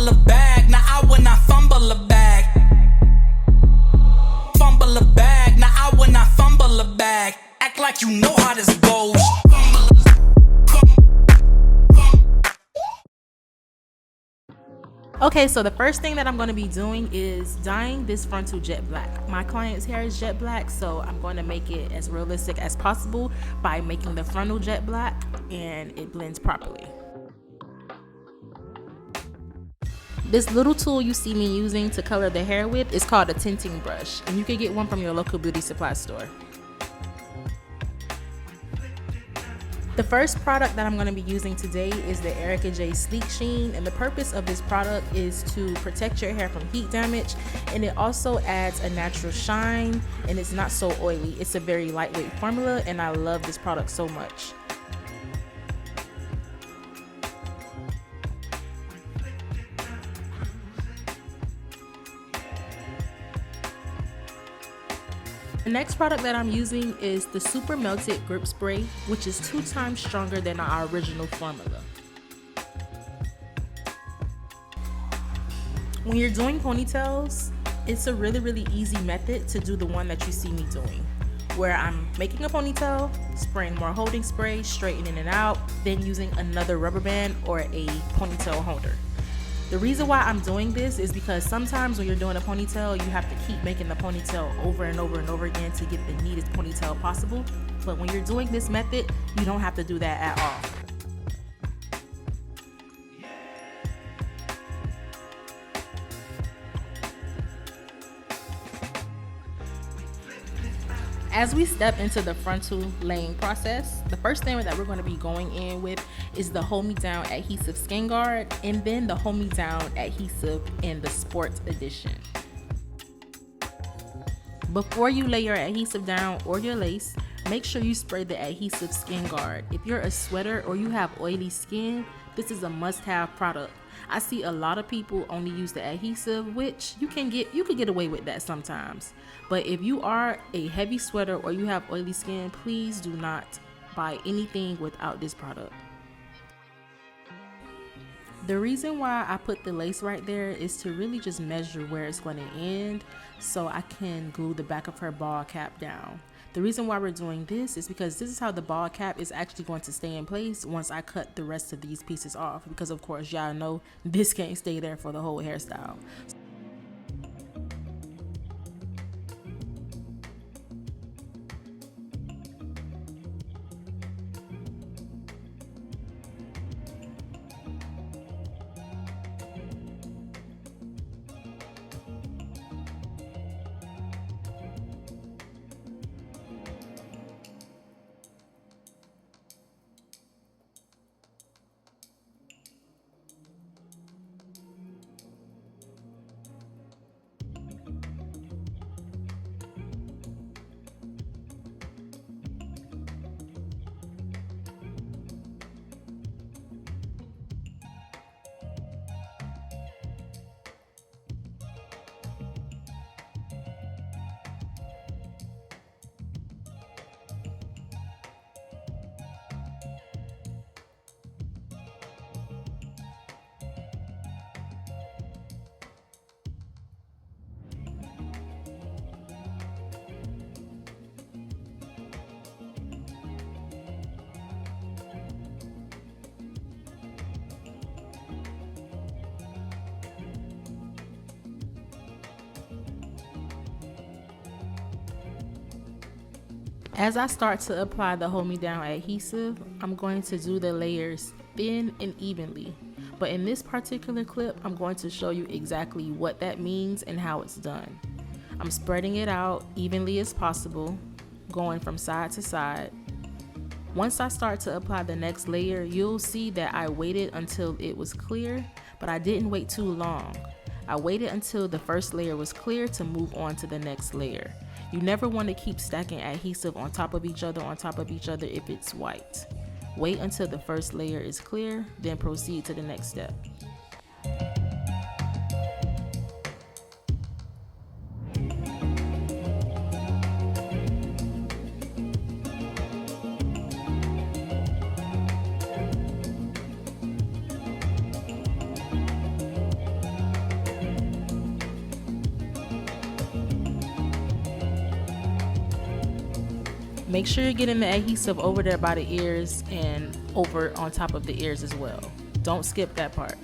fumble a bag, now I will not fumble a bag. Fumble a bag, now I will not fumble a bag. Act like you know how this goes. Okay, so the first thing that I'm going to be doing is dyeing this frontal jet black. My client's hair is jet black, so I'm going to make it as realistic as possible by making the frontal jet black, and it blends properly. This little tool you see me using to color the hair with is called a tinting brush, and you can get one from your local beauty supply store. The first product that I'm going to be using today is the Ericka J Sleek Sheen, and the purpose of this product is to protect your hair from heat damage, and it also adds a natural shine, and it's not so oily. It's a very lightweight formula, and I love this product so much. The next product that I'm using is the Super Melted Grip Spray, which is 2 times stronger than our original formula. When you're doing ponytails, it's a really easy method to do the one that you see me doing, where I'm making a ponytail, spraying more holding spray, straightening it out, then using another rubber band or a ponytail holder. The reason why I'm doing this is because sometimes when you're doing a ponytail, you have to keep making the ponytail over and over again to get the neatest ponytail possible. But when you're doing this method, you don't have to do that at all. As we step into the frontal laying process, the first thing that we're going to be going in with is the Hold Me Down Adhesive Skin Guard, and then the Hold Me Down Adhesive in the Sports Edition. Before you lay your adhesive down or your lace, make sure you spray the adhesive skin guard. If you're a sweater or you have oily skin, this is a must-have product. I see a lot of people only use the adhesive, which you can get away with that sometimes. But if you are a heavy sweater or you have oily skin, please do not buy anything without this product. The reason why I put the lace right there is to really just measure where it's going to end so I can glue the back of her ball cap down. The reason why we're doing this is because this is how the ball cap is actually going to stay in place once I cut the rest of these pieces off, because of course y'all know this can't stay there for the whole hairstyle. As I start to apply the Hold Me Down adhesive, I'm going to do the layers thin and evenly. But in this particular clip, I'm going to show you exactly what that means and how it's done. I'm spreading it out evenly as possible, going from side to side. Once I start to apply the next layer, you'll see that I waited until it was clear, but I didn't wait too long. I waited until the first layer was clear to move on to the next layer. You never want to keep stacking adhesive on top of each other if it's white. Wait until the first layer is clear, then proceed to the next step. Make sure you're getting the adhesive over there by the ears and over on top of the ears as well. Don't skip that part.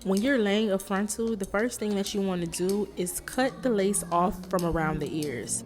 When you're laying a frontal, the first thing that you want to do is cut the lace off from around the ears.